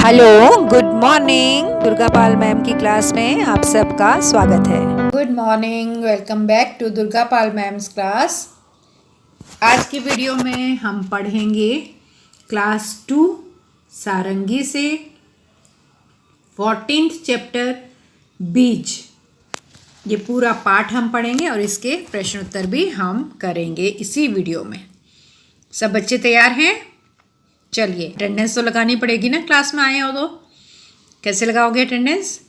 Hello, good morning. Durga Pal ma'am की class में आप सबका स्वागत है। Good morning, welcome back to Durga Pal ma'am's class. आज की वीडियो में हम पढ़ेंगे क्लास 2 सारंगी से 14th चैप्टर बीज। ये पूरा पाठ हम पढ़ेंगे और इसके प्रश्न उत्तर भी हम करेंगे इसी वीडियो में। सब बच्चे तैयार हैं? चलिए, अटेंडेंस तो लगानी पड़ेगी ना, क्लास में आए हो तो। कैसे लगाओगे अटेंडेंस?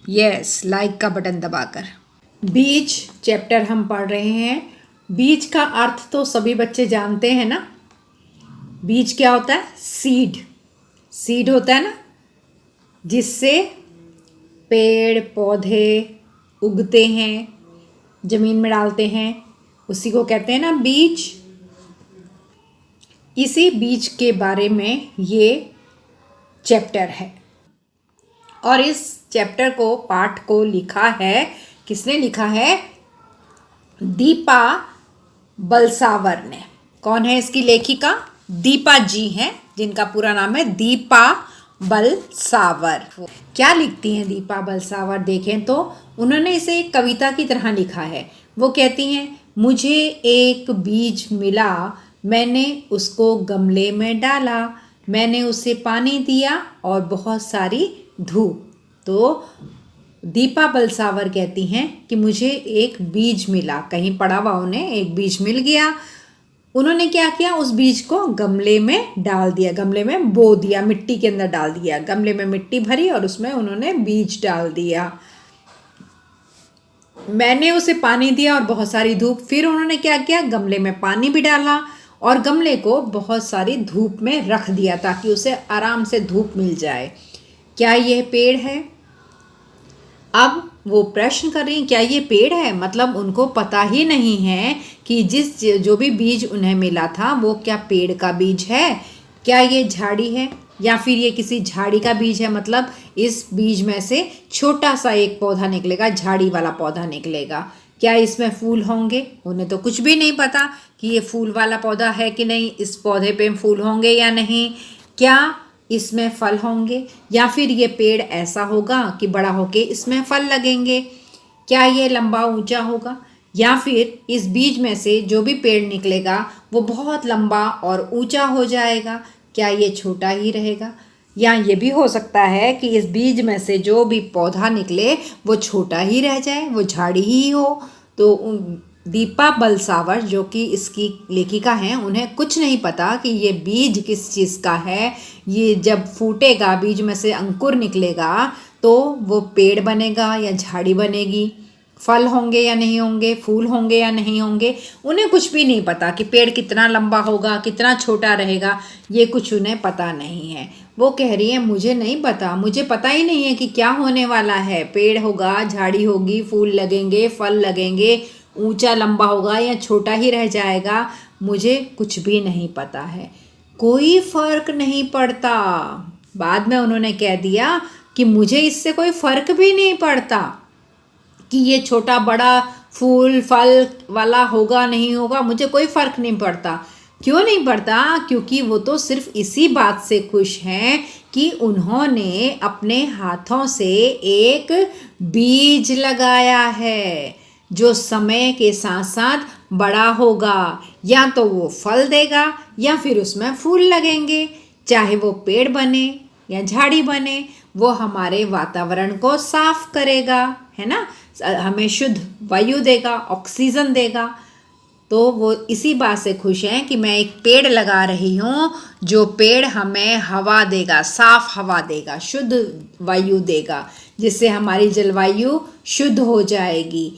यस, लाइक का बटन दबाकर। बीज चैप्टर हम पढ़ रहे हैं। बीज का अर्थ तो सभी बच्चे जानते हैं ना। बीज क्या होता है? सीड। सीड होता है ना, जिससे पेड़ पौधे उगते हैं, जमीन में डालते हैं, उसी को कहते हैं ना बीज। इसी बीज के बारे में ये चैप्टर है और इस चैप्टर को, पाठ को लिखा है, किसने लिखा है? दीपा बलसावर ने। कौन है इसकी लेखिका? दीपा जी हैं, जिनका पूरा नाम है दीपा बलसावर। क्या लिखती हैं दीपा बलसावर? देखें तो उन्होंने इसे एक कविता की तरह लिखा है। वो कहती हैं, मुझे एक बीज मिला, मैंने उसको गमले में डाला, मैंने उसे पानी दिया और बहुत सारी धूप। तो दीपा बलसावर कहती हैं कि मुझे एक बीज मिला, कहीं पड़ा हुआ उन्हें एक बीज मिल गया। उन्होंने क्या किया? उस बीज को गमले में डाल दिया, गमले में बो दिया, मिट्टी के अंदर डाल दिया। गमले में मिट्टी भरी और उसमें उन्होंने बीज डाल दिया। मैंने उसे पानी दिया और बहुत सारी धूप। फिर उन्होंने क्या किया? गमले में पानी भी डाला और गमले को बहुत सारी धूप में रख दिया ताकि उसे आराम से धूप मिल जाए। क्या यह पेड़ है? अब वो प्रश्न कर रही हैं, क्या ये पेड़ है? मतलब उनको पता ही नहीं है कि जो भी बीज उन्हें मिला था वो क्या पेड़ का बीज है, क्या ये झाड़ी है या फिर ये किसी झाड़ी का बीज है। मतलब इस बीज में से छोटा सा एक पौधा निकलेगा, झाड़ी वाला पौधा निकलेगा। क्या इसमें फूल होंगे? उन्हें तो कुछ भी नहीं पता कि ये फूल वाला पौधा है कि नहीं, इस पौधे पे फूल होंगे या नहीं, क्या इसमें फल होंगे, या फिर ये पेड़ ऐसा होगा कि बड़ा होके इसमें फल लगेंगे, क्या ये लंबा ऊंचा होगा, या फिर इस बीज में से जो भी पेड़ निकलेगा वो बहुत लंबा और ऊंचा हो जाएगा, क्या ये छोटा ही रहेगा। या ये भी हो सकता है कि इस बीज में से जो भी पौधा निकले वो छोटा ही रह जाए, वो झाड़ी ही हो। तो दीपा बलसावर, जो कि इसकी लेखिका हैं, उन्हें कुछ नहीं पता कि ये बीज किस चीज़ का है। ये जब फूटेगा, बीज में से अंकुर निकलेगा, तो वो पेड़ बनेगा या झाड़ी बनेगी, फल होंगे या नहीं होंगे, फूल होंगे या नहीं होंगे। उन्हें कुछ भी नहीं पता कि पेड़ कितना लंबा होगा, कितना छोटा रहेगा, ये कुछ उन्हें पता नहीं है। वो कह रही है, मुझे नहीं पता, मुझे पता ही नहीं है कि क्या होने वाला है। पेड़ होगा, झाड़ी होगी, फूल लगेंगे, फल लगेंगे, ऊंचा लंबा होगा या छोटा ही रह जाएगा, मुझे कुछ भी नहीं पता है, कोई फर्क नहीं पड़ता। बाद में उन्होंने कह दिया कि मुझे इससे कोई फर्क भी नहीं पड़ता कि ये छोटा बड़ा फूल फल वाला होगा नहीं होगा, मुझे कोई फर्क नहीं पड़ता। क्यों नहीं पड़ता? क्योंकि वो तो सिर्फ इसी बात से खुश हैं कि उन्होंने अपने हाथों से एक बीज लगाया है जो समय के साथ साथ बड़ा होगा, या तो वो फल देगा या फिर उसमें फूल लगेंगे। चाहे वो पेड़ बने या झाड़ी बने, वो हमारे वातावरण को साफ करेगा, है ना, हमें शुद्ध वायु देगा, ऑक्सीजन देगा। तो वो इसी बात से खुश हैं कि मैं एक पेड़ लगा रही हूँ, जो पेड़ हमें हवा देगा, साफ हवा देगा, शुद्ध वायु देगा, जिससे हमारी जलवायु शुद्ध हो जाएगी।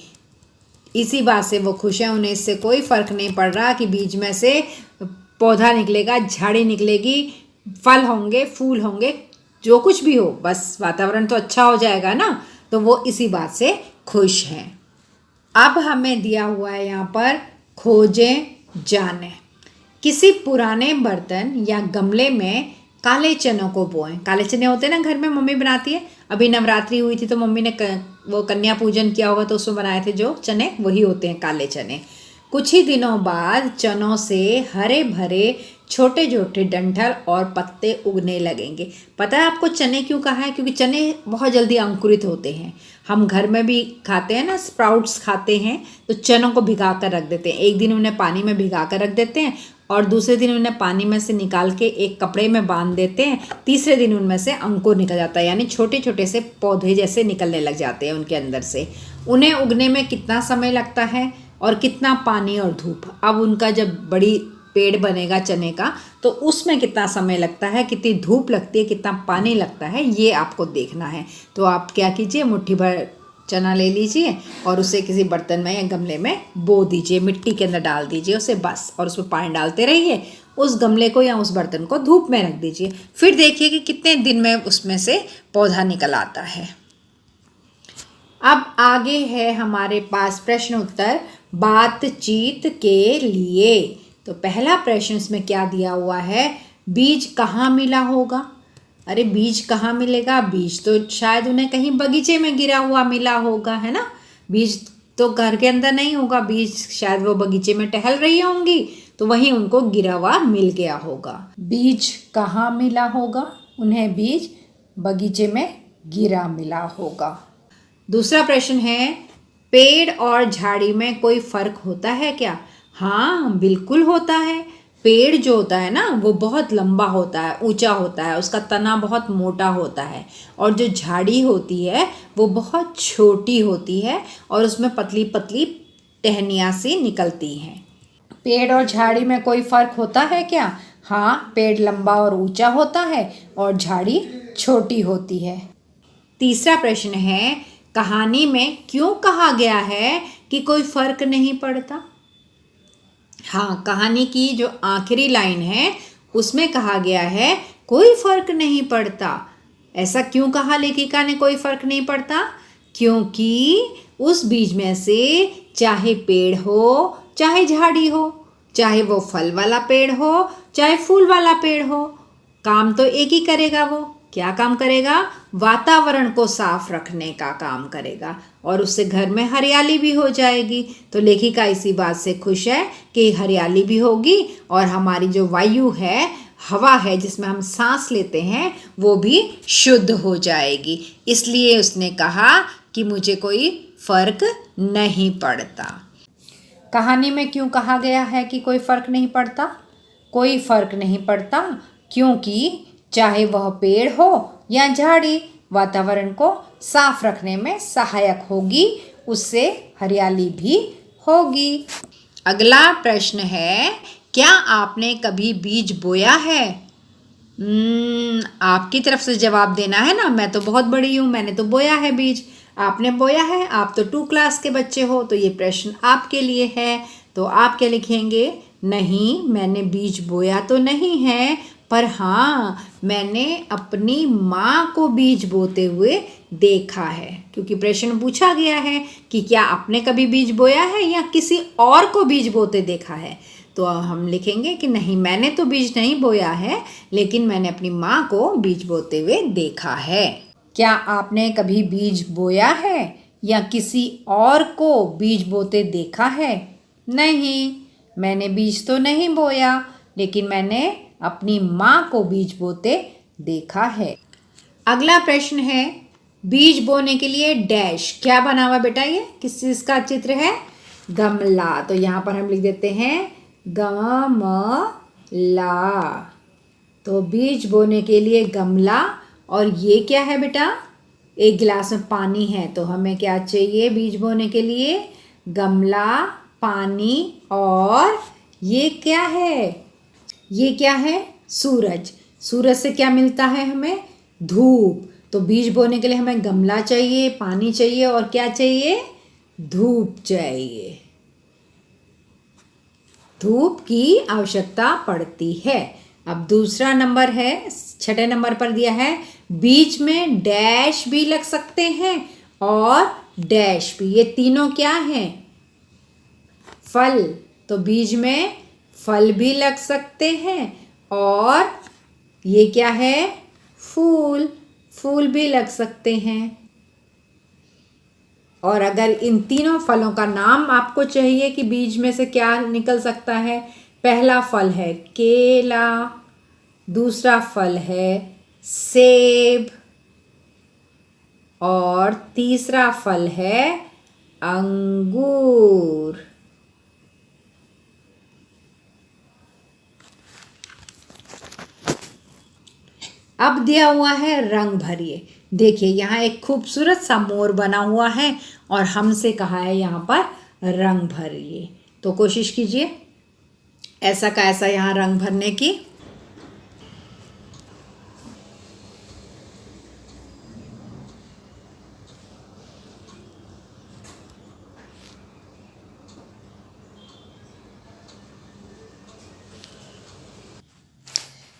इसी बात से वो खुश हैं। उन्हें इससे कोई फ़र्क नहीं पड़ रहा कि बीज में से पौधा निकलेगा, झाड़ी निकलेगी, फल होंगे, फूल होंगे, जो कुछ भी हो, बस वातावरण तो अच्छा हो जाएगा ना। तो वो इसी बात से खुश हैं। अब हमें दिया हुआ है यहाँ पर, खोजें जाने। किसी पुराने बर्तन या गमले में काले चनों को बोएं। काले चने होते हैं ना, घर में मम्मी बनाती है। अभी नवरात्रि हुई थी तो मम्मी ने वो कन्या पूजन किया होगा तो उसमें बनाए थे जो चने, वही होते हैं काले चने। कुछ ही दिनों बाद चनों से हरे भरे छोटे छोटे डंठल और पत्ते उगने लगेंगे। पता है आपको चने क्यों कहा है? क्योंकि चने बहुत जल्दी अंकुरित होते हैं। हम घर में भी खाते हैं ना, स्प्राउट्स खाते हैं, तो चनों को भिगा कर रख देते हैं। एक दिन उन्हें पानी में भिगा कर रख देते हैं और दूसरे दिन उन्हें पानी में से निकाल के एक कपड़े में बांध देते हैं। तीसरे दिन उनमें से अंकुर निकल जाता है, यानी छोटे छोटे से पौधे जैसे निकलने लग जाते हैं उनके अंदर से। उन्हें उगने में कितना समय लगता है और कितना पानी और धूप? अब उनका जब बड़ी पेड़ बनेगा चने का, तो उसमें कितना समय लगता है, कितनी धूप लगती है, कितना पानी लगता है, ये आपको देखना है। तो आप क्या कीजिए, मुट्ठी भर चना ले लीजिए और उसे किसी बर्तन में या गमले में बो दीजिए, मिट्टी के अंदर डाल दीजिए उसे बस, और उसमें पानी डालते रहिए। उस गमले को या उस बर्तन को धूप में रख दीजिए। फिर देखिए कि कितने दिन में उसमें से पौधा निकल आता है। अब आगे है हमारे पास प्रश्न उत्तर बातचीत के लिए। तो पहला प्रश्न इसमें क्या दिया हुआ है, बीज कहाँ मिला होगा? अरे बीज कहाँ मिलेगा? बीज तो शायद उन्हें कहीं बगीचे में गिरा हुआ मिला होगा, है ना। बीज तो घर के अंदर नहीं होगा, बीज शायद वो बगीचे में टहल रही होंगी तो वहीं उनको गिरा हुआ मिल गया होगा। बीज कहाँ मिला होगा? उन्हें बीज बगीचे में गिरा मिला होगा। दूसरा प्रश्न है, पेड़ और झाड़ी में कोई फर्क होता है क्या? हाँ, बिल्कुल होता है। पेड़ जो होता है ना, वो बहुत लंबा होता है, ऊंचा होता है, उसका तना बहुत मोटा होता है। और जो झाड़ी होती है वो बहुत छोटी होती है और उसमें पतली पतली टहनियाँ सी निकलती हैं। पेड़ और झाड़ी में कोई फर्क होता है क्या? हाँ, पेड़ लंबा और ऊंचा होता है और झाड़ी छोटी होती है। तीसरा प्रश्न है, कहानी में क्यों कहा गया है कि कोई फर्क नहीं पड़ता? हाँ, कहानी की जो आखिरी लाइन है उसमें कहा गया है कोई फर्क नहीं पड़ता। ऐसा क्यों कहा लेखिका ने, कोई फर्क नहीं पड़ता? क्योंकि उस बीज में से चाहे पेड़ हो चाहे झाड़ी हो, चाहे वो फल वाला पेड़ हो चाहे फूल वाला पेड़ हो, काम तो एक ही करेगा। वो क्या काम करेगा? वातावरण को साफ रखने का काम करेगा और उससे घर में हरियाली भी हो जाएगी। तो लेखिका इसी बात से खुश है कि हरियाली भी होगी और हमारी जो वायु है, हवा है जिसमें हम सांस लेते हैं, वो भी शुद्ध हो जाएगी। इसलिए उसने कहा कि मुझे कोई फर्क नहीं पड़ता। कहानी में क्यों कहा गया है कि कोई फर्क नहीं पड़ता? कोई फर्क नहीं पड़ता क्योंकि चाहे वह पेड़ हो या झाड़ी, वातावरण को साफ रखने में सहायक होगी, उससे हरियाली भी होगी। अगला प्रश्न है, क्या आपने कभी बीज बोया है? आपकी तरफ से जवाब देना है ना, मैं तो बहुत बड़ी हूँ, मैंने तो बोया है बीज। आपने बोया है? आप तो 2 क्लास के बच्चे हो, तो ये प्रश्न आपके लिए है। तो आप क्या लिखेंगे? नहीं, मैंने बीज बोया तो नहीं है, पर हाँ, मैंने अपनी माँ को बीज बोते हुए देखा है। क्योंकि प्रश्न पूछा गया है कि क्या आपने कभी बीज बोया है या किसी और को बीज बोते देखा है, तो हम लिखेंगे कि नहीं, मैंने तो बीज नहीं बोया है, लेकिन मैंने अपनी माँ को बीज बोते हुए देखा है। क्या आपने कभी बीज बोया है या किसी और को बीज बोते देखा है? नहीं, मैंने बीज तो नहीं बोया, लेकिन मैंने अपनी माँ को बीज बोते देखा है। अगला प्रश्न है, बीज बोने के लिए डैश क्या बना हुआ बेटा? ये किस चीज़ का चित्र है? गमला। तो यहाँ पर हम लिख देते हैं गमला। तो बीज बोने के लिए गमला। और ये क्या है बेटा? एक गिलास में पानी है, तो हमें क्या चाहिए बीज बोने के लिए? गमला, पानी, और ये क्या है? ये क्या है? सूरज। सूरज से क्या मिलता है हमें? धूप। तो बीज बोने के लिए हमें गमला चाहिए, पानी चाहिए और क्या चाहिए? धूप चाहिए। धूप की आवश्यकता पड़ती है। अब दूसरा नंबर है, 6 नंबर पर दिया है, बीज में डैश भी लग सकते हैं और डैश भी। ये तीनों क्या हैं? फल। तो बीज में फल भी लग सकते हैं और ये क्या है? फूल। फूल भी लग सकते हैं। और अगर इन तीनों फलों का नाम आपको चाहिए कि बीज में से क्या निकल सकता है, पहला फल है केला, दूसरा फल है सेब और तीसरा फल है अंगूर। अब दिया हुआ है रंग भरिए। देखिए यहाँ एक खूबसूरत सा मोर बना हुआ है और हमसे कहा है यहाँ पर रंग भरिए। तो कोशिश कीजिए ऐसा का ऐसा यहाँ रंग भरने की।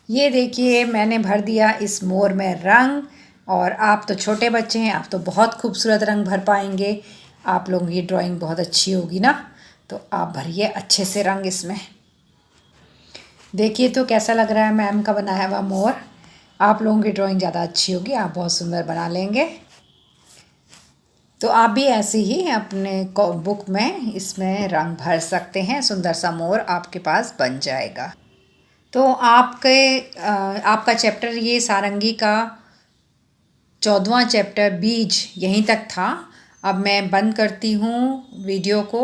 ये देखिए मैंने भर दिया इस मोर में रंग। और आप तो छोटे बच्चे हैं, आप तो बहुत खूबसूरत रंग भर पाएंगे। आप लोगों की ड्राइंग बहुत अच्छी होगी ना, तो आप भरिए अच्छे से रंग इसमें। देखिए तो कैसा लग रहा है मैम का बनाया हुआ मोर। आप लोगों की ड्राइंग ज़्यादा अच्छी होगी, आप बहुत सुंदर बना लेंगे। तो आप भी ऐसे ही अपने बुक में इसमें रंग भर सकते हैं। सुंदर सा मोर आपके पास बन जाएगा। तो आपका चैप्टर ये सारंगी का 14वां चैप्टर बीज यहीं तक था। अब मैं बंद करती हूँ वीडियो को।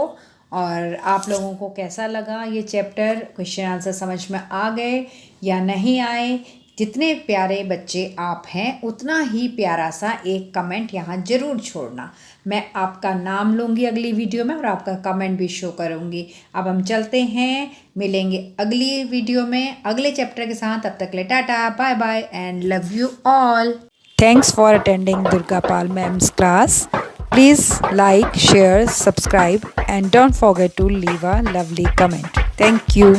और आप लोगों को कैसा लगा ये चैप्टर, क्वेश्चन आंसर समझ में आ गए या नहीं आए? जितने प्यारे बच्चे आप हैं उतना ही प्यारा सा एक कमेंट यहाँ ज़रूर छोड़ना। मैं आपका नाम लूँगी अगली वीडियो में और आपका कमेंट भी शो करूँगी। अब हम चलते हैं, मिलेंगे अगली वीडियो में अगले चैप्टर के साथ। तब तक ले tata, bye bye and love you all. Thanks for attending Durga Pal Ma'am's class. Please like, share, subscribe and don't forget to leave a lovely comment. Thank you.